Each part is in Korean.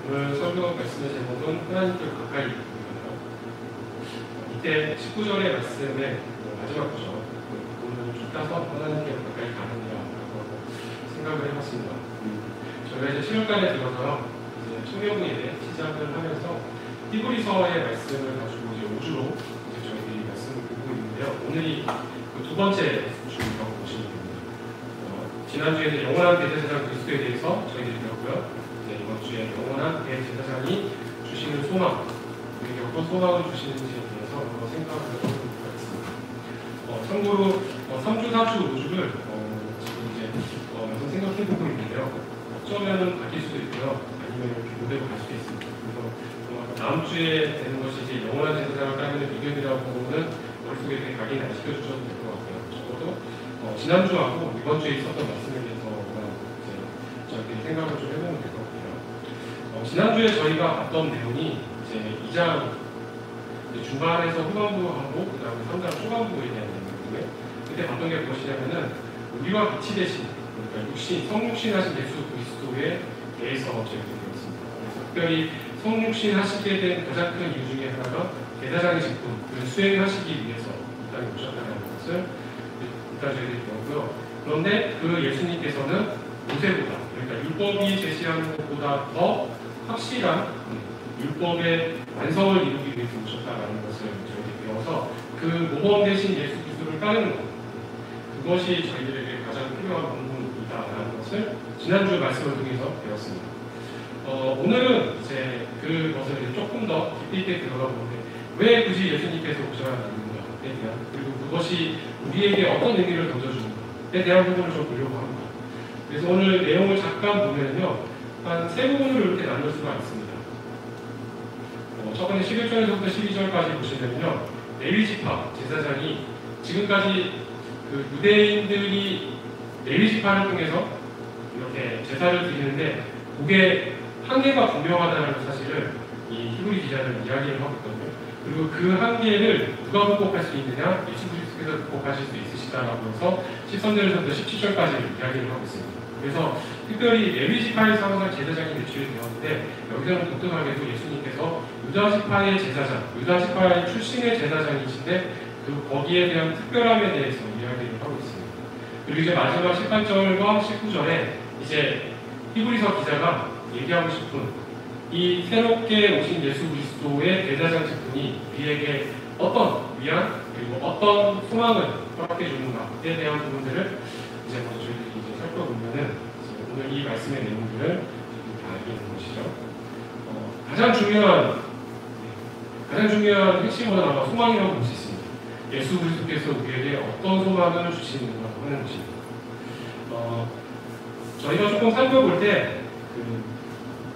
오늘 설교 말씀의 제목은 하나님께 가까이 입니다. 이때 19절의 말씀의 마지막 구절, 오늘 쭉 따서 하나님께 가까이 가느냐라고 생각을 해봤습니다. 저희가 이제 7월달에 들어서 이제 청년부에 시작을 하면서 히브리서의 말씀을 가지고 이제 5주로 이제 저희들이 말씀을 듣고 있는데요. 오늘이 그 두 번째 주라고 보시면 됩니다. 지난주에는 영원한 대제사장 그리스도에 대해서 저희들이 들었고요. 이번 주에 영원한 대제사장이 주시는 소망, 우리에게 어떤 소망을 주시는지에 대해서 한번 생각을 해보도록 하겠습니다. 참고로 3주, 4주, 5주를 지금 이제 계속 생각해보고 있는데요. 어쩌면 바뀔 수도 있고요. 아니면 이렇게 모델로 갈 수도 있습니다. 그래서 다음 주에 되는 것이 이제 영원한 제사장을 따르는 비결이라고 보면 머릿속에 되게 각인 안 시켜주셔도 될 것 같고요. 적어도 지난주하고 이번 주에 있었던 말씀에 대해서 저희들이 생각을 좀 해보면 될 것 같아요. 지난주에 저희가 봤던 내용이 이제 2장 중반에서 후반부하고 그 다음에 3장 초반부에 대한 내용이고요. 그때 봤던 게 무엇이냐면은 우리와 같이 되신, 그러니까 육신, 성육신 하신 예수 그리스도에 대해서 저희들이 배웠습니다. 그래서 특별히 성육신 하시게 된 가장 큰 이유 중에 하나가 대사장의 직분을 수행하시기 위해서 이 땅에 오셨다는 것을 일단 저희들이 배웠고요. 그런데 그 예수님께서는 모세보다, 그러니까 율법이 제시하는 것보다 더 확실한 율법의 완성을 이루기 위해서 오셨다는 것을 저희들이 배워서 그 모범 대신 예수 그리스도를 따르는 것, 그것이 저희들에게 가장 필요한 본분이다라는 것을 지난주 말씀을 통해서 배웠습니다. 오늘은 이제 그것을 조금 더 깊이 있게 들어가 보는데 왜 굳이 예수님께서 오셔야 하는가에 대한, 그리고 그것이 우리에게 어떤 의미를 던져주는가에 대한 부분을 좀 보려고 합니다. 그래서 오늘 내용을 잠깐 보면요, 한 세 부분으로 이렇게 나눌 수가 있습니다. 첫 번째 11절에서부터 12절까지 보시면요, 레위지파 제사장이 지금까지 그 유대인들이 레위지파를 통해서 이렇게 제사를 드리는데 그게 한계가 분명하다는 사실을 이 히브리 기자는 이야기를 하고 있거든요. 그리고 그 한계를 누가 극복할 수 있느냐? 예수 그리스도께서 극복하실 수 있으시다라고 해서 13절에서부터 17절까지 이야기를 하고 있습니다. 그래서 특별히 레위지파에서 항상 제사장이 배출이 되었는데 여기서는 독특하게도 예수님께서 유다지파의 제사장, 유다지파의 출신의 제사장이신데 그 거기에 대한 특별함에 대해서 이야기를 하고 있습니다. 그리고 이제 마지막 18절과 19절에 이제 히브리서 기자가 얘기하고 싶은 이 새롭게 오신 예수 그리스도의 대제사장 직분이 우리에게 어떤 위안 그리고 어떤 소망을 허락해 주는가에 대한 부분들을 이제 먼저 저희들이 이제 살펴보면은 오늘 이 말씀의 내용들을 다 알게 되는 것이죠. 가장 중요한 핵심은 아마 소망이라고 볼 수 있습니다. 예수 그리스도께서 우리에게 어떤 소망을 주시는가 하는 것입니다. 저희가 조금 살펴볼 때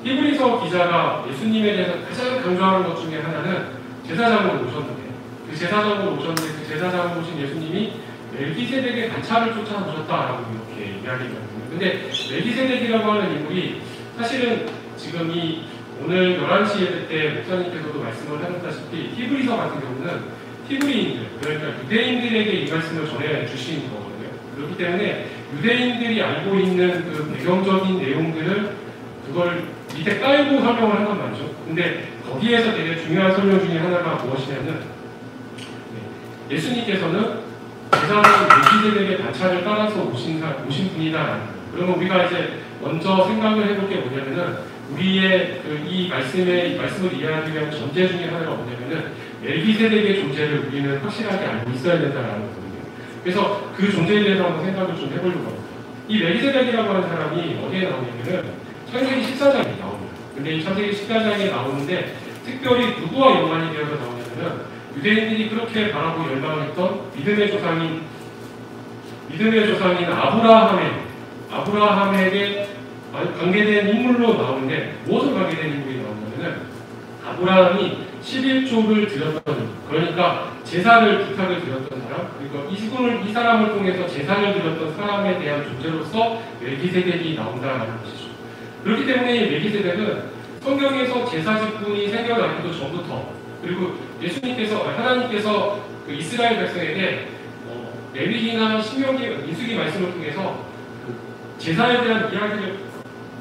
히브리서 기자가 예수님에 대해서 가장 강조하는 것 중에 하나는 제사장으로 오셨는데 그 제사장으로 오신 예수님이 멜기세덱의 관찰을 쫓아오셨다라고 이렇게 이야기를 합니다. 근데 멜기세덱이라고 하는 인물이 사실은 지금 이 오늘 11시에 때 목사님께서도 말씀을 하셨다시피 히브리서 같은 경우는 히브리인들, 그러니까 유대인들에게 이 말씀을 전해 주신 거거든요. 그렇기 때문에 유대인들이 알고 있는 그 배경적인 내용들을 그걸 밑에 깔고 설명을 한단 말이죠. 근데 거기에서 되게 중요한 설명 중에 하나가 무엇이냐면 예수님께서는 제사장 멜기세덱의 관찰을 따라서 오신 분이다라는 거예요. 그러면 우리가 이제 먼저 생각을 해볼 게 뭐냐면은 우리의 이 말씀을 이해하기 위한 전제 중에 하나가 뭐냐면은 멜기세덱의 존재를 우리는 확실하게 알고 있어야 된다라는 거거든요. 그래서 그 존재에 대해서 한번 생각을 좀 해보려고 합니다. 이 멜기세덱이라고 하는 사람이 어디에 나오냐면은 창세기 14장에 나옵니다. 근데 이 창세기 14장에 나오는데 특별히 누구와 연관이 되어서 나오냐면은 유대인들이 그렇게 바라고 열망했던 믿음의 조상인 아브라함에게 관계된 인물로 나오는데 무엇을 관계된 인물이 나오냐면은 아브라함이 11조를 드렸던, 그러니까 제사를 부탁을 드렸던 사람, 그리고 이 사람을 통해서 제사를 드렸던 사람에 대한 존재로서 멜기세덱이 나온다는 것이죠. 그렇기 때문에 멜기세덱은 성경에서 제사 직분이 생겨나기도 전부터, 그리고 하나님께서 그 이스라엘 백성에게 레위기나 신명기, 민수기 말씀을 통해서 그 제사에 대한 이야기를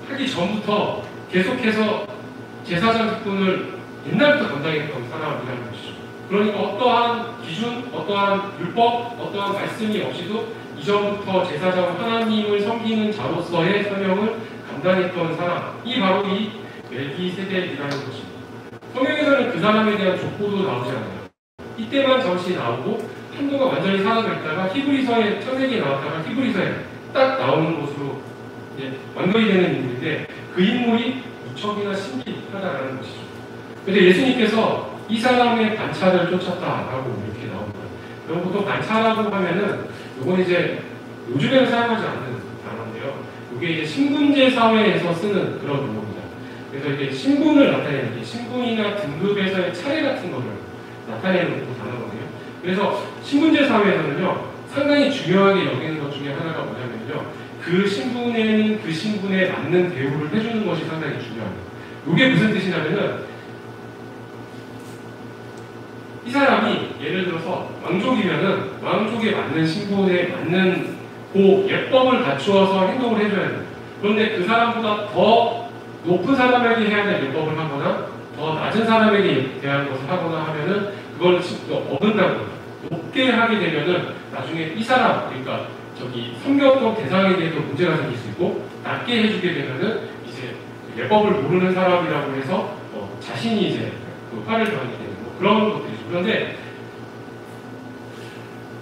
하기 전부터 계속해서 제사장 직분을 옛날부터 감당했던 사람이라는 것이죠. 그러니까 어떠한 기준, 어떠한 율법, 어떠한 말씀이 없이도 이전부터 제사장 하나님을 섬기는 자로서의 사명을 감당했던 사람이 바로 이 멜기세덱이라는 것입니다. 성경에서는 그 사람에 대한 족보도 나오지 않아요. 이때만 잠시 나오고 한동안 완전히 사라져 있다가 히브리서에 창세기에 나왔다가 히브리서에 딱 나오는 것으로 이제 완결이 되는 인물인데 그 인물이 무척이나 신비하다라는 것이죠. 그런데 예수님께서 이 사람의 반차를 쫓았다라고 이렇게 나옵니다. 여러분 보통 반차라고 하면은 이건 이제 요즘에는 사용하지 않는 단어인데요. 이게 이제 신분제 사회에서 쓰는 그런 용어입니다. 그래서 이게 신분을 나타내는 게 신분이나 등급에서의 차이 같은 것을 나타내는 단어거든요. 그래서 신분제 사회에서는요 상당히 중요하게 여기는 것 중에 하나가 뭐냐면요 그 신분에는 그 신분에 맞는 대우를 해주는 것이 상당히 중요합니다. 이게 무슨 뜻이냐면은 이 사람이 예를 들어서 왕족이면은 왕족에 맞는 신분에 맞는 그 예법을 갖추어서 행동을 해줘야 돼요. 그런데 그 사람보다 더 높은 사람에게 해야 될 예법을 하거나 더 낮은 사람에게 대한 것을 하거나 하면은 그걸 어긋나고 높게 하게 되면은 나중에 이 사람 그러니까 저기 섬겼던 대상에게도 문제가 생길 수 있고 낮게 해주게 되면은 이제 예법을 모르는 사람이라고 해서 자신이 이제 그 화를 당하게 되는 그런 것들이죠. 그런데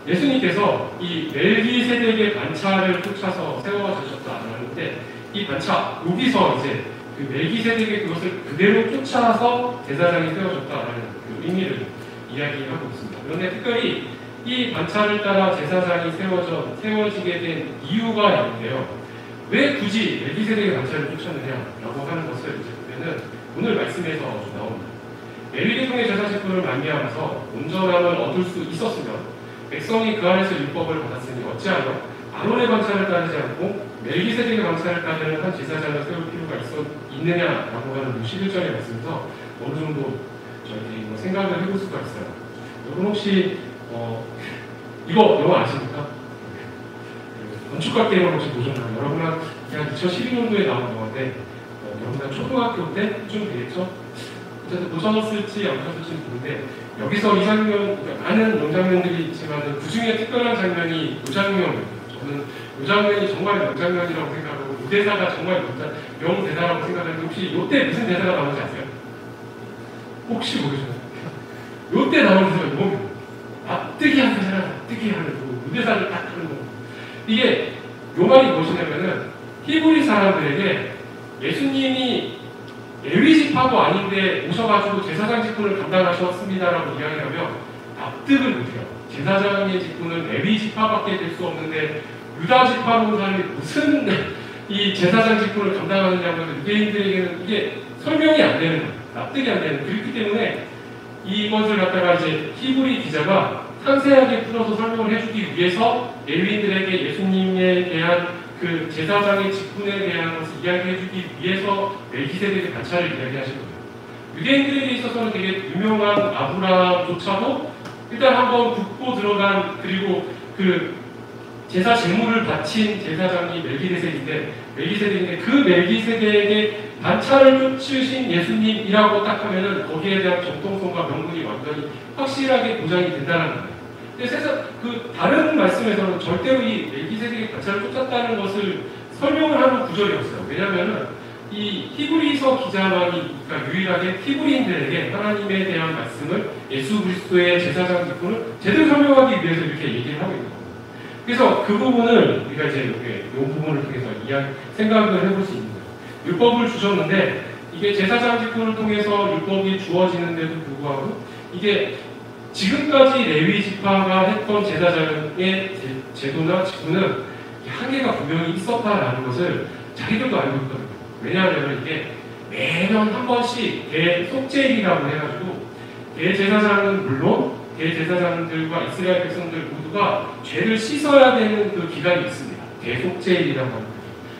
예수님께서 이 멜기세덱의 반차를 쫓아서 세워주셨다는데 이 반차 여기서 이제 그 멜기세덱의 그것을 그대로 쫓아서 제사장이 세워졌다라는 그 의미를 이야기하고 있습니다. 그런데 특별히 이 반차를 따라 제사장이 세워지게 된 이유가 있는데요. 왜 굳이 멜기세덱의 반차를 쫓았느냐라고 하는 것을 이제 보면은 오늘 말씀에서 좀 나옵니다. 레위계통의 제사직분을 만미하면서 온전함을 얻을 수 있었으면 백성이 그 안에서 율법을 받았으니 어찌하여 아론의 반차를 따르지 않고 멜기세덱의 반차를 따르는 한 제사장을 세울 필요가 있느냐라고 하는 11절의 말씀에서 어느 정도 저희들이 생각을 해볼 수가 있어요. 여러분 혹시 이거 영화 아십니까? 건축가 게임을 혹시 보셨나요? 여러분 한 2012년도에 나온 영화인데 여러분 한 초등학교 때쯤 되겠죠? 어쨌든 보셨을지 안 보셨을지 모르는데 여기서 이 장면, 그러니까 많은 명장면들이 있지만 그 중에 특별한 장면이 이 장면이에요. 저는 이 장면이 정말 명장면이라고 생각하고 이 대사가 정말 명대사라고 생각하는데 혹시 이때 무슨 대사가 나오는지 아세요? 혹시 모르셨나요? 이때 나오는 대사가 뭐예요? 납득이 한 대사라 납득이 하는 그 대사를 딱 하는 겁니다. 이게 요 말이 무엇이냐면은 히브리 사람들에게 예수님이 레위지파도 아닌데 오셔가지고 제사장 직분을 감당하셨습니다라고 이야기하면 납득을 못해요. 제사장의 직분은 레위지파밖에 될 수 없는데 유다지파로 온 사람이 무슨 이 제사장 직분을 감당하느냐고 해서 유대인들에게는 이게 설명이 안 되는 거예요. 납득이 안 되는 거예요. 그렇기 때문에 이것을 갖다가 이제 히브리 기자가 상세하게 풀어서 설명을 해주기 위해서 레위인들에게 예수님에 대한 그 제사장의 직분에 대한 것을 이야기해주기 위해서 멜기세덱의 반차를 이야기하신 거예요. 유대인들에게 있어서는 되게 유명한 아브라함조차도 일단 한번 굽고 들어간 그리고 그 제사 제물을 바친 제사장이 멜기세덱인데 그 멜기세덱의 반차를 쫓으신 예수님이라고 딱 하면은 거기에 대한 정통성과 명분이 완전히 확실하게 보장이 된다는 거예요. 근데 세상 그 다른 말씀에서는 절대로 이 멜기세덱의 반차를 쫓았다는 것을 설명을 하는 구절이 없어요. 왜냐하면은 이 히브리서 기자만이 그러니까 유일하게 히브리인들에게 하나님에 대한 말씀을 예수 그리스도의 제사장 직분을 제대로 설명하기 위해서 이렇게 얘기를 하고 있는 겁니다. 그래서 그 부분을 우리가 이제 이렇게 이 부분을 통해서 생각을 해볼 수 있는 거예요. 율법을 주셨는데 이게 제사장 직분을 통해서 율법이 주어지는데도 불구하고 이게 지금까지 레위 지파가 했던 제사장의 제도나 직분은 한계가 분명히 있었다라는 것을 자기들도 알고 있거든요. 왜냐하면 이게 매년 한 번씩 대속죄일이라고 해가지고 대제사장은 물론 대제사장들과 이스라엘 백성들 모두가 죄를 씻어야 되는 그 기간이 있습니다. 대속죄일이라고 합니다.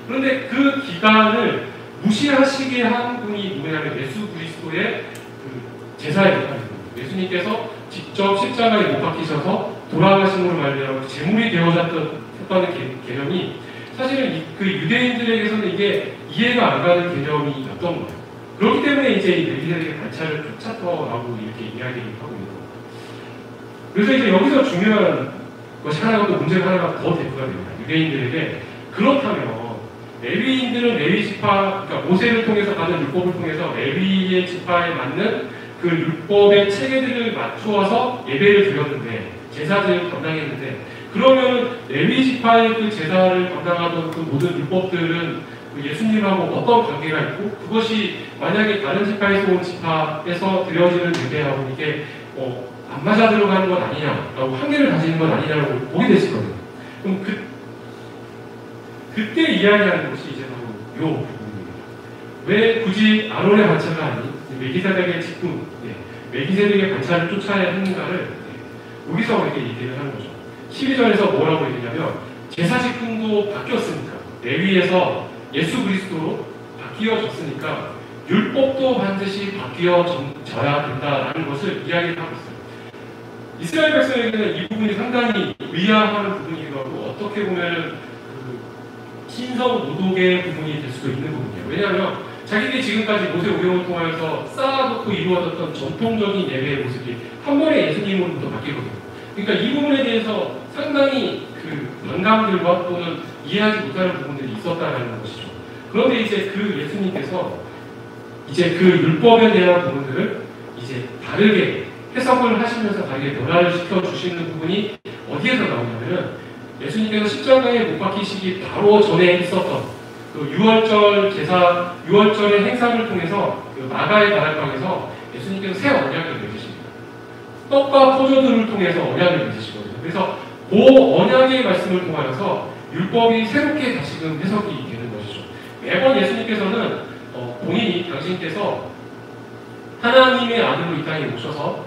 그런데 그 기간을 무시하시게 한 분이 누구냐면 예수 그리스도의 그 제사의 역할입니다. 예수님께서 직접 십자가에 못 박히셔서 돌아가심으로 말미암아 제물이 되어졌다는 개념이 사실은 그 유대인들에게서는 이게 이해가 안 가는 개념이었던 거예요. 그렇기 때문에 이제 이 레위세덱의 관찰을 쫓았더라고 이렇게 이야기를 하고 있는 겁니다. 그래서 이제 여기서 중요한 것이 하나가 또 문제가 하나가 더 대두가 됩니다. 유대인들에게 그렇다면 레위인들은 레위 지파, 그러니까 모세를 통해서 받은 율법을 통해서 레위의 지파에 맞는 그 율법의 체계들을 맞추어서 예배를 드렸는데 제사들을 감당했는데 그러면 레위 지파의 그 제사를 감당하던 그 모든 율법들은 그 예수님하고 어떤 관계가 있고 그것이 만약에 다른 지파에서 온 지파에서 드려지는 예배하고 이게 안 맞아 들어가는 것 아니냐라고 한계를 가지는 것 아니냐라고 보게 됐었거든요. 그럼 그때 이야기하는 것이 이제 바로 요 부분입니다. 왜 굳이 아론의 관찰가 아닌 멜기세덱의 직분, 멜기세덱의 관찰을 쫓아야 했는가를 여기서 이렇게 얘기를 하는 거죠. 12절에서 뭐라고 얘기냐면 제사 직분도 바뀌었으니까 레위에서 예수 그리스도로 바뀌어졌으니까 율법도 반드시 바뀌어져야 된다라는 것을 이야기를 하고 있어요. 이스라엘 백성에게는 이 부분이 상당히 의아한 부분이기도 하고 어떻게 보면 신성 노동의 부분이 될 수도 있는 부분이에요. 왜냐하면 자기들이 지금까지 모세 오경을 통하여서 쌓아놓고 이루어졌던 전통적인 예배의 모습이 한 번에 예수님으로부터 바뀌거든요. 그러니까 이 부분에 대해서 상당히 그 반감들과 또는 이해하지 못하는 부분들이 있었다는 것이죠. 그런데 이제 그 예수님께서 이제 그 율법에 대한 부분들을 이제 다르게 해석을 하시면서 다르게 변화를 시켜주시는 부분이 어디에서 나오냐면은 예수님께서 십자가에 못 박히시기 바로 전에 있었던 그 6월절 제사, 6월절의 행사를 통해서 그 마가의 다락방에서 예수님께서 새 언약을 맺으십니다. 떡과 포도들을 통해서 언약을 맺으시거든요. 그래서 그 언약의 말씀을 통하여서 율법이 새롭게 다시금 해석이 되는 것이죠. 매번 예수님께서는 본인이 당신께서 하나님의 아들로 이 땅에 오셔서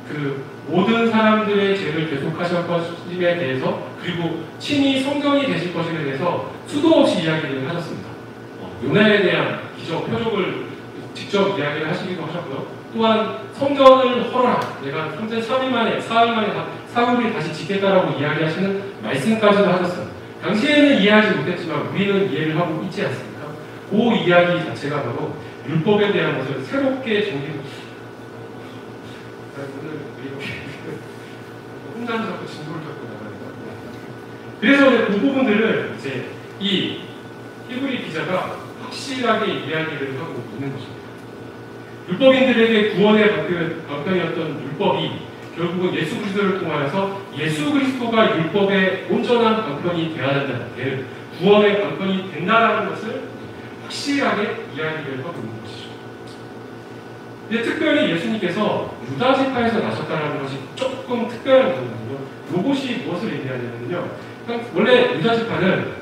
그 모든 사람들의 죄를 계속하실 것임에 대해서 그리고 친히 성경이 되실 것임에 대해서 수도 없이 이야기를 하셨습니다. 요나에 대한 기적, 표적을 직접 이야기를 하시기도 하셨고요. 또한 성전을 헐어라. 내가 3일 만에 사흘이 다시 짓겠다라고 이야기하시는 말씀까지도 하셨어요. 당시에는 이해하지 못했지만 우리는 이해를 하고 있지 않습니까? 그 이야기 자체가 바로 율법에 대한 것을 새롭게 오늘 이렇게 혼자서 자꾸 진도를 잡고 나가니까. 그래서 그 부분들을 이제 이 히브리 기자가 확실하게 이야기를 하고 있는 것입니다. 율법인들에게 구원의 방편이었던 율법이 결국은 예수 그리스도를 통하여서 예수 그리스도가 율법의 온전한 방편이 되어야 된다는 구원의 방편이 된다는 것을 확실하게 이야기를 하고 있는 것이죠. 근데 특별히 예수님께서 유다 지파에서 나셨다는 것이 조금 특별한 부분이거든요. 이것이 무엇을 의미하냐면요. 원래 유다 지파는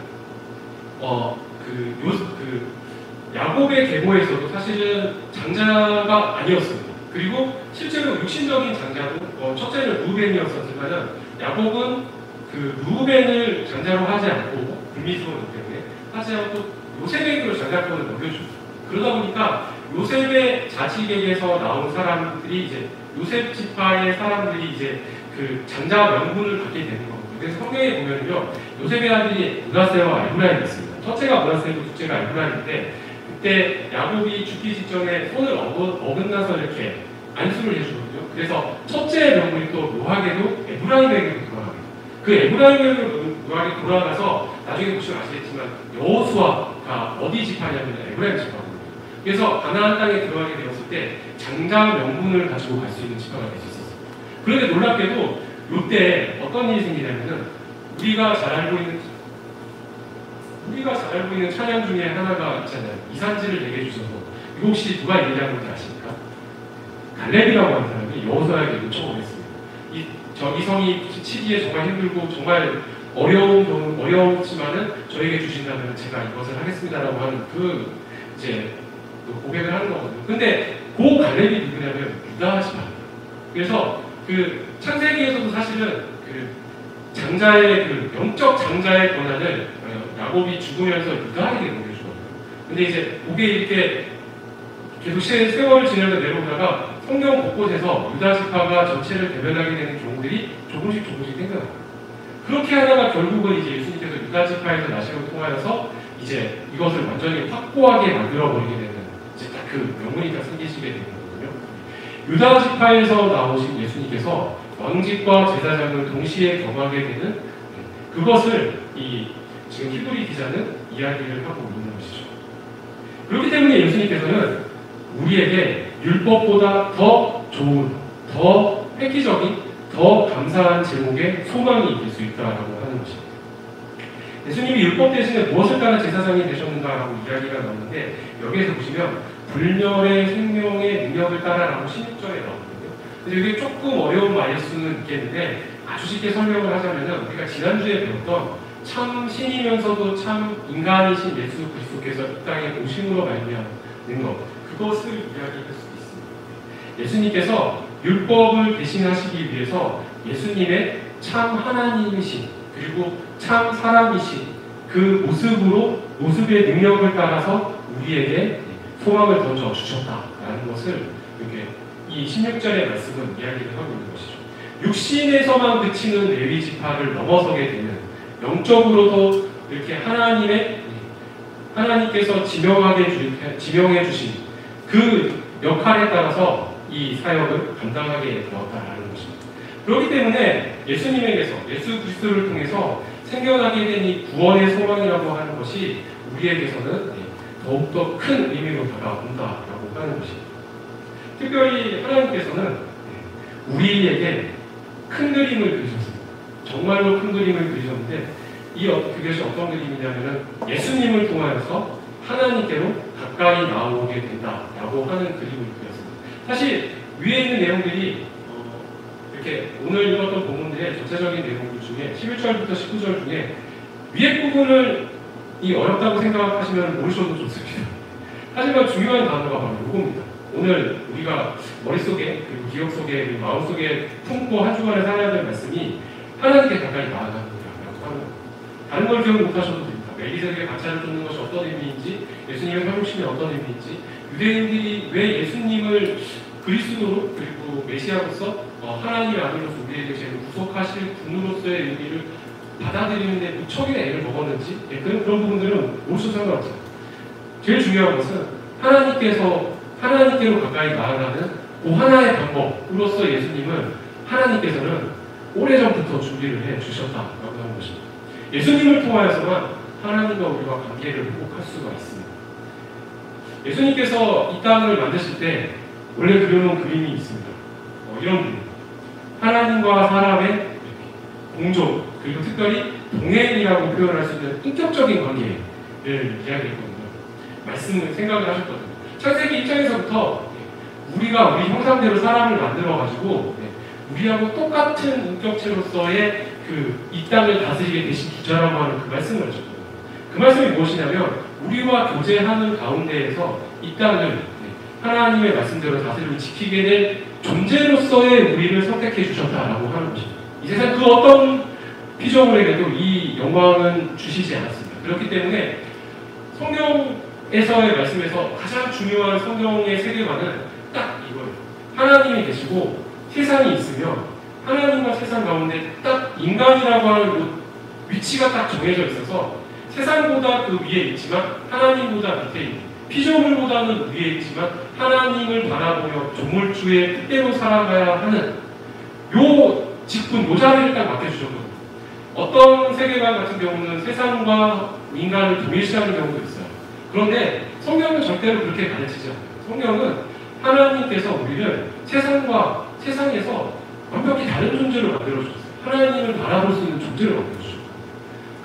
야곱의 계보에서도 사실은 장자가 아니었습니다. 그리고 실제로 육신적인 장자도 첫째는 루벤이었었지만은 야곱은 그 루벤을 장자로 하지 않고 불미스러웠기 때문에 하지 않고 요셉에게로 장자권을 넘겨줍니다. 그러다 보니까 요셉의 자식에게서 나온 사람들이 이제 요셉 지파의 사람들이 이제 그 장자 명분을 갖게 되는 겁니다. 그래서 성경에 보면요, 요셉의 아들이 므낫세와 에브라임이 있습니다. 첫째가 므낫세고 둘째가 에브라임인데 그때 야곱이 죽기 직전에 손을 어긋나서 이렇게 안수를 해주거든요. 그래서 첫째 명분이 또 묘하게도 에브라임에게로 돌아갑니다. 그 에브라임에게로 묘하게 돌아가서 나중에 보시면 아시겠지만 여호수아가 어디 지파냐면 에브라임 지파거든요. 그래서 가나안 땅에 들어가게 되었을 때 장자 명분을 가지고 갈 수 있는 지파가 될 수 있었어요. 그런데 놀랍게도 이때 어떤 일이 생기냐면은 우리가 잘 알고 있는 찬양 중에 하나가 있잖아요. 이산지를 내게 주셔서. 이거 혹시 누가 얘기한 건지 아십니까? 갈렙이라고 하는 사람이 여호수아에게 요청을 했습니다. 이 성이 치기에 정말 힘들고 정말 어려웠지만은 저에게 주신다면 제가 이것을 하겠습니다라고 하는 그 이제 고백을 하는 거거든요. 근데 그 갈렙이 누구냐면 유다 지파입니다. 그래서 그 창세기에서도 사실은 그 장자의 그 영적 장자의 권한을 야곱이 죽으면서 유다에게 넘겨주거든요. 근데 이제 그게 이렇게 계속 세월을 지내면서 내려오다가 성경 곳곳에서 유다 지파가 전체를 대변하게 되는 경우들이 조금씩 생겨나요. 그렇게 하다가 결국은 이제 예수님께서 유다 지파에서 나심을 통하여서 이제 이것을 완전히 확고하게 만들어 버리게 되는 이제 그 명분이 다 생기시게 되는 거거든요. 유다 지파에서 나오신 예수님께서 왕직과 제사장을 동시에 겸하게 되는 그것을 이 지금 히브리 기자는 이야기를 하고 있는 것이죠. 그렇기 때문에 예수님께서는 우리에게 율법보다 더 좋은, 더 획기적인, 더 감사한 제목의 소망이 있을 수 있다라고 하는 것입니다. 예수님이 율법 대신에 무엇을 따라 제사장이 되셨는가라고 이야기가 나오는데 여기에서 보시면 불멸의 생명의 능력을 따라라고 16절에 나오거든요. 근데 이게 조금 어려운 말일 수는 있겠는데 아주 쉽게 설명을 하자면은 우리가 지난주에 배웠던 참 신이면서도 참 인간이신 예수 그리스도께서 이 땅에 오심으로 말미암는 것, 그것을 이야기할 수 있습니다. 예수님께서 율법을 대신하시기 위해서 예수님의 참 하나님이신 그리고 참 사람이신 그 모습의 능력을 따라서 우리에게 소망을 던져 주셨다라는 것을 이렇게 이 16절의 말씀은 이야기를 하고 있는 것이죠. 육신에서만 그치는 레위 지파를 넘어서게 되는 영적으로도 이렇게 하나님께서 지명해 주신 그 역할에 따라서 이 사역을 감당하게 되었다라는 것입니다. 그렇기 때문에 예수님에게서 예수 그리스도를 통해서 생겨나게 된 이 구원의 소망이라고 하는 것이 우리에게서는 더욱더 큰 의미로 다가온다라고 하는 것입니다. 특별히 하나님께서는 우리에게 큰 그림을 그리셨습니다. 정말로 큰 그림을 그리셨는데 그것이 어떤 그림이냐면은 예수님을 통하여서 하나님께로 가까이 나오게 된다라고 하는 그림을 그렸습니다. 사실 위에 있는 내용들이 이렇게 오늘 읽었던 본문들의 전체적인 내용들 중에 11절부터 19절 중에 위에 부분을 어렵다고 생각하시면 모르셔도 좋습니다. 하지만 중요한 단어가 바로 이겁니다. 오늘 우리가 머릿속에 그리고 기억 속에 마음 속에 품고 한 주간에 살아야 될 말씀이 하나님께 가까이 나아가는 거라고 하는 거예요. 다른 걸 기억 못하셔도 됩니다. 멜기세덱의 가차를 쫓는 것이 어떤 의미인지, 예수님의 회복심이 어떤 의미인지, 유대인들이 왜 예수님을 그리스도로 그리고 메시아로서 하나님의 아들로서 우리에게 죄를 구속하실 분으로서의 의미를 받아들이는데 무척이나 애를 먹었는지 그런 부분들은 모르셔도 상관없어요. 제일 중요한 것은 하나님께로 가까이 나아가는 그 하나의 방법으로서 예수님은 하나님께서는 오래전부터 준비를 해 주셨다라고 하는 것입니다. 예수님을 통하여서만 하나님과 우리가 관계를 회복할 수가 있습니다. 예수님께서 이 땅을 만드실 때 원래 그려놓은 그림이 있습니다. 이런 그림. 하나님과 사람의 공존, 그리고 특별히 동행이라고 표현할 수 있는 인격적인 관계를 이야기했거든요. 말씀을 생각을 하셨거든요. 창세기 1장에서부터 우리가 우리 형상대로 사람을 만들어가지고 우리하고 똑같은 인격체로서의 이 땅을 다스리게 되신 주자라고 하는 그 말씀을 하셨거든요. 그 말씀이 무엇이냐면 우리와 교제하는 가운데에서 이 땅을 하나님의 말씀대로 다스리고 지키게 될 존재로서의 우리를 선택해 주셨다라고 하는 것입니다. 이 세상 그 어떤 피조물에게도 이 영광은 주시지 않았습니다. 그렇기 때문에 성경에서의 말씀에서 가장 중요한 성경의 세계관은 딱 이거예요. 하나님이 계시고 세상이 있으면 하나님과 세상 가운데 딱 인간이라고 하는 위치가 딱 정해져 있어서 세상보다 그 위에 있지만 하나님보다 밑에 있는 피조물보다는 위에 있지만 하나님을 바라보며 조물주의 뜻대로 살아가야 하는 요 직분, 요 자리를 딱 맡겨주셨거든요. 어떤 세계관 같은 경우는 세상과 인간을 동일시하는 경우도 있어요. 그런데 성경은 절대로 그렇게 가르치지 않아요. 성경은 하나님께서 우리를 세상에서 완벽히 다른 존재로 만들어주셨어요. 하나님을 바라볼 수 있는 존재로 만들어주셨어요.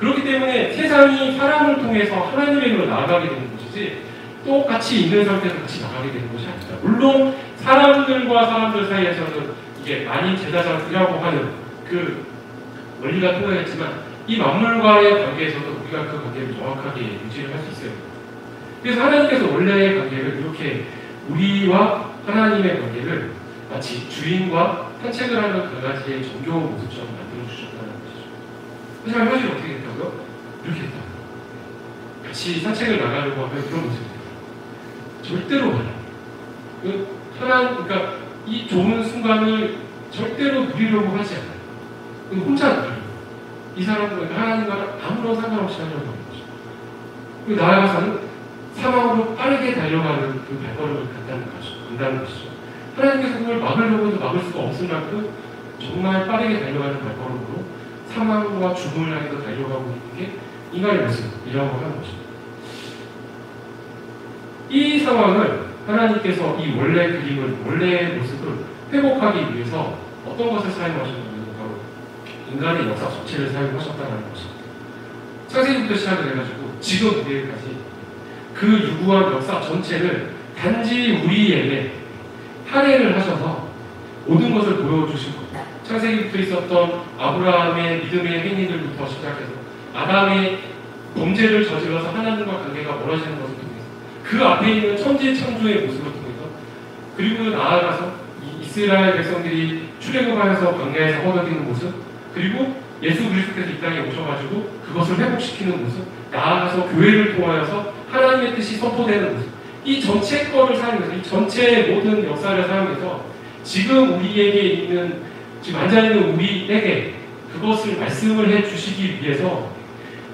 그렇기 때문에 세상이 사람을 통해서 하나님에게로 나아가게 되는 것이지 똑같이 있는 상태에서 같이 나가게 되는 것이 아니다. 물론 사람들과 사람들 사이에서는 이게 만인 제사장이라고 하는 그 원리가 통하겠지만 이 만물과의 관계에서도 우리가 그 관계를 정확하게 유지를 할 수 있어요. 그래서 하나님께서 원래의 관계를 이렇게 우리와 하나님의 관계를 마치 주인과 산책을 하는 강아지의 정겨운 모습처럼 만들어주셨다는 것이죠. 하지만 사실 어떻게 했다고요? 이렇게 했다고요. 같이 산책을 나가려고 하면 그런 모습이에요. 절대로 말아요. 그러니까 이 좋은 순간을 절대로 누리려고 하지 않아요. 혼자 누려요. 이 사람은 하나님과 아무런 상관없이 하려고 하는 거죠. 그리고 나아가서는 사망으로 빠르게 달려가는 그 발걸음을 간다는 것이죠. 하나님께서 그걸 막으려고 해도 막을 수가 없을 만큼 정말 빠르게 달려가는 발걸음으로 사망과 죽음을 향해서 달려가고 있는 게 인간의 모습이라고 하는 것입니다. 이 상황을 하나님께서 이 원래의 모습을 회복하기 위해서 어떤 것을 사용하셨냐면 바로 인간의 역사 전체를 사용하셨다는 것입니다. 창세기부터 시작을 해가지고 지금 우리에게까지 그 유구한 역사 전체를 단지 우리에게 할애를 하셔서 모든 것을 보여주신 것. 창세기부터 있었던 아브라함의 믿음의 행위들부터 시작해서 아담의 범죄를 저질러서 하나님과 관계가 멀어지는 것을 통해서 그 앞에 있는 천지 창조의 모습을 통해서 그리고 나아가서 이스라엘 백성들이 출애굽하여서 광야에서 허덕이는 모습, 그리고 예수 그리스도께서 이 땅에 오셔가지고 그것을 회복시키는 모습, 나아가서 교회를 통하여서 하나님의 뜻이 선포되는 모습, 이 전체 거를 사용해서 이 전체의 모든 역사를 사용해서 지금 우리에게 있는 지금 앉아있는 우리에게 그것을 말씀을 해주시기 위해서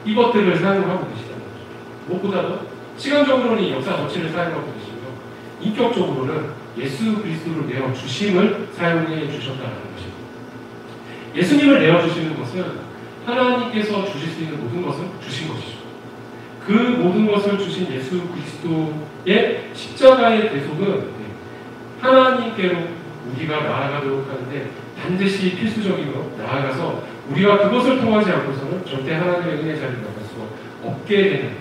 이것들을 사용하고 계시다는 거죠. 무엇보다도 시간적으로는 이 역사 전체를 사용하고 계시고요. 인격적으로는 예수 그리스도를 내어주심을 사용해 주셨다는 것입니다. 예수님을 내어주시는 것은 하나님께서 주실 수 있는 모든 것을 주신 것이죠. 그 모든 것을 주신 예수 그리스도의 십자가의 대속은 하나님께로 우리가 나아가도록 하는데 반드시 필수적이고 나아가서 우리가 그것을 통하지 않고서는 절대 하나님의 은혜 자리를 나갈 수가 없게 되는,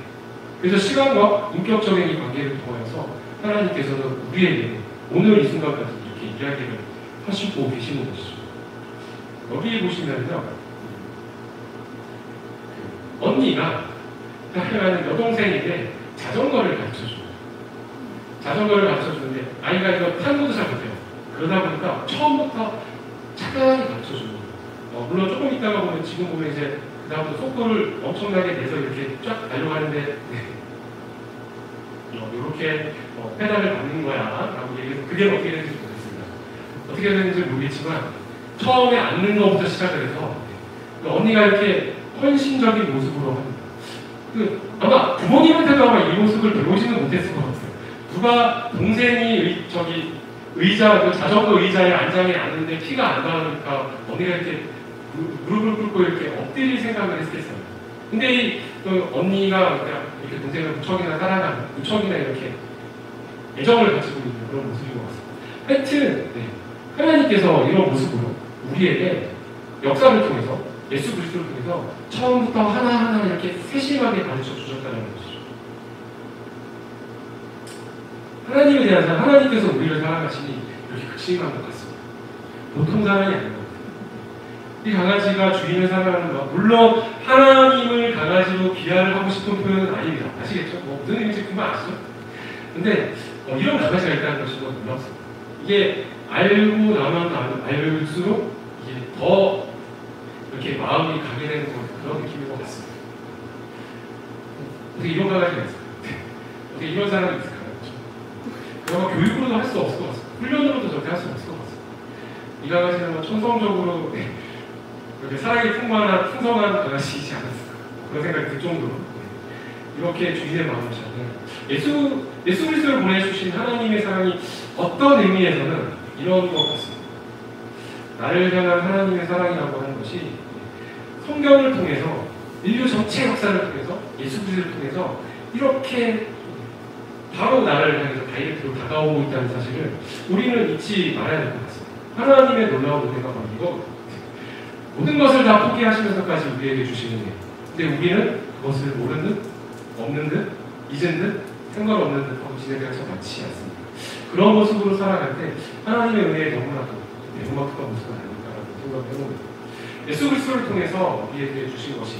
그래서 시간과 인격적인 이 관계를 통해서 하나님께서는 우리에게 오늘 이 순간까지 이렇게 이야기를 하시고 계시는 것이죠. 여기 보시면요, 언니가 사랑하는 여동생인데 자전거를 가르쳐줘요. 자전거를 가르쳐주는데 아이가 이거 타는 것도 잘 못해요. 그러다 보니까 처음부터 차분히 가르쳐주는 거예요. 물론 조금 있다가 보면 지금 보면 이제 그 다음부터 속도를 엄청나게 내서 이렇게 쫙 달려가는데 이렇게 페달을 밟는 거야 라고 얘기해서 그게 어떻게 되는지 모르겠습니다. 어떻게 되는지 모르겠지만 처음에 앉는 것부터 시작을 해서 언니가 이렇게 헌신적인 모습으로 합니다. 아마 부모님한테도 아마 이 모습을 배우지는 못했을 것 같아요. 누가 동생이 의자, 자전거 의자에 안장에 앉는데 피가 안 닿으니까 언니가 이렇게 무릎을 꿇고 이렇게 엎드릴 생각을 했겠어요. 근데 이 언니가 이렇게 동생을 무척이나 사랑하는, 무척이나 이렇게 애정을 가지고 있는 그런 모습인 것 같습니다. 하여튼 하나님께서 이런 모습으로 우리에게 역사를 통해서 예수 그리스도를 통해서 처음부터 하나하나 이렇게 세심하게 가르쳐 주셨다는 것이죠. 하나님에 대한 사랑, 하나님께서 우리를 사랑하시니 이렇게 극심한 것 같습니다. 보통 사랑이 아닌 것 같아요. 이 강아지가 주인을 사랑하는 것, 물론 하나님을 강아지로 비하를 하고 싶은 표현은 아닙니다. 아시겠죠? 무슨 의미인지 금방 아시죠? 근데 이런 강아지가 있다는 것이 너무 놀랍습니다. 이게 알고 나면 알수록 이게 더 이렇게 마음이 가게 되는 그런 느낌인 것 같습니다. 어떻게 이런 강아지가 있을까요? 어떻게 이런 사람이 있을까요? 그러면 교육으로도 할 수 없을 것 같습니다. 훈련으로도 절대 할 수 없을 것 같습니다. 이 강아지는 천성적으로 이렇게 사랑이 풍성한 강아지이지 않았을까 그런 생각이 들 정도로 이렇게 주인의 마음을 찾는 예수 그리스도를 보내주신 하나님의 사랑이 어떤 의미에서는 이런 것 같습니다. 나를 향한 하나님의 사랑이라고 하는 것이 성경을 통해서 인류 전체 역사를 통해서 예수 그리스도를 통해서 이렇게 바로 나를 향해서 다이렉트로 다가오고 있다는 사실을 우리는 잊지 말아야 될 것 같습니다. 하나님의 놀라운 은혜가 바로 이거거든요. 모든 것을 다 포기하시면서까지 우리에게 주시는 일. 근데 우리는 그것을 모르는 듯, 없는 듯, 잊은 듯, 상관없는 듯 하고 지내면서 마치 않습니다. 그런 모습으로 살아갈 때 하나님의 은혜에 너무나도 매우막한 모습은 아닐까라는 생각을 해봅니다. 예수 그리스도를 통해서 우리에게 주신 것이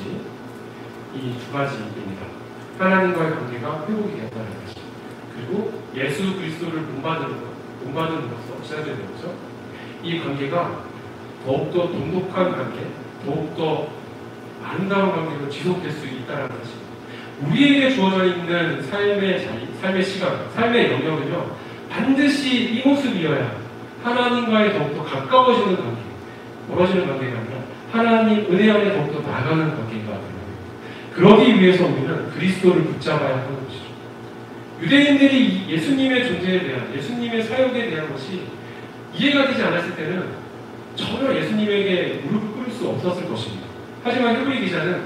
이 두 가지입니다. 하나님과의 관계가 회복이 되었다는 것이, 그리고 예수 그리스도를 본받음으로써 지난주에 배웠죠. 이 관계가 더욱더 돈독한 관계, 더욱더 아름다운 관계로 지속될 수 있다는 것입니다. 우리에게 주어져 있는 삶의 자리, 삶의 시간, 삶의 영역은요, 반드시 이 모습이어야 하나님과의 더욱더 가까워지는 관계, 멀어지는 관계가 아니라 하나님 은혜 안에 더욱더 나아가는 관계가 됩니다. 그러기 위해서 우리는 그리스도를 붙잡아야 하는 것이죠. 유대인들이 예수님의 존재에 대한, 예수님의 사역에 대한 것이 이해가 되지 않았을 때는 전혀 예수님에게 무릎을 꿇을 수 없었을 것입니다. 하지만 히브리 기자는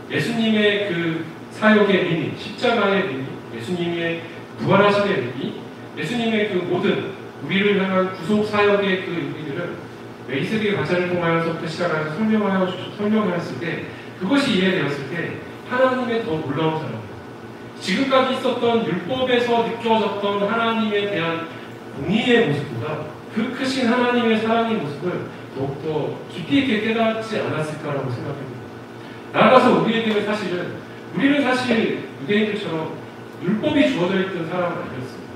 예수님의 그 사역의 의미, 십자가의 의미, 예수님의 부활하심의 의미, 예수님의 그 모든 우리를 향한 구속 사역의 그 의미들을 이세계 가사를 통하여서부터 시작해서 설명하였을 때, 그것이 이해되었을 때 하나님의 더 놀라운 사랑, 지금까지 있었던 율법에서 느껴졌던 하나님에 대한 공의의 모습보다 그 크신 하나님의 사랑의 모습을 더욱더 깊이 있게 깨닫지 않았을까라고 생각합니다. 나아가서 우리는 사실 유대인들처럼 율법이 주어져 있던 사람은 아니었습니다.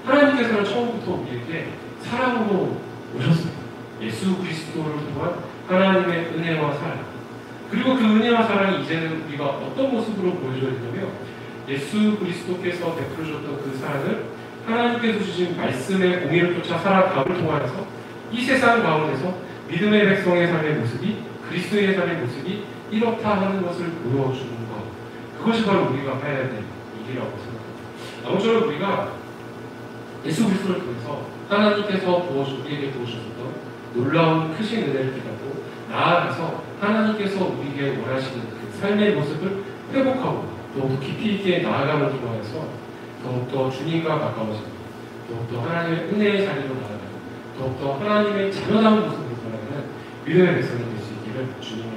하나님께서는 처음부터 우리에게 사랑으로 오셨습니다. 예수 그리스도를 통한 하나님의 은혜와 사랑, 그리고 그 은혜와 사랑이 이제는 우리가 어떤 모습으로 보여줘야 되냐면, 예수 그리스도께서 베풀어줬던 그 사랑을 하나님께서 주신 말씀의 공의를 쫓아 살아감을 통하여서 이 세상 가운데서 믿음의 백성의 삶의 모습이, 그리스도의 삶의 모습이 이렇다 하는 것을 보여주는 것, 그것이 바로 우리가 해야 될 일이라고 생각합니다. 아무쪼록 우리가 예수 그리스도를 통해서 하나님께서 우리에게 부어주셨던 놀라운 크신 은혜를 깨닫고 나아가서 하나님께서 우리에게 원하시는 그 삶의 모습을 회복하고 더욱더 깊이 있게 나아감을 통하여서 더욱더 주님과 가까워지고, 더욱더 하나님의 은혜의 자리로 나아가고, 더욱더 하나님의 자녀다운 모습으로 살아가는 믿음의 백성이 될 수 있기를 주님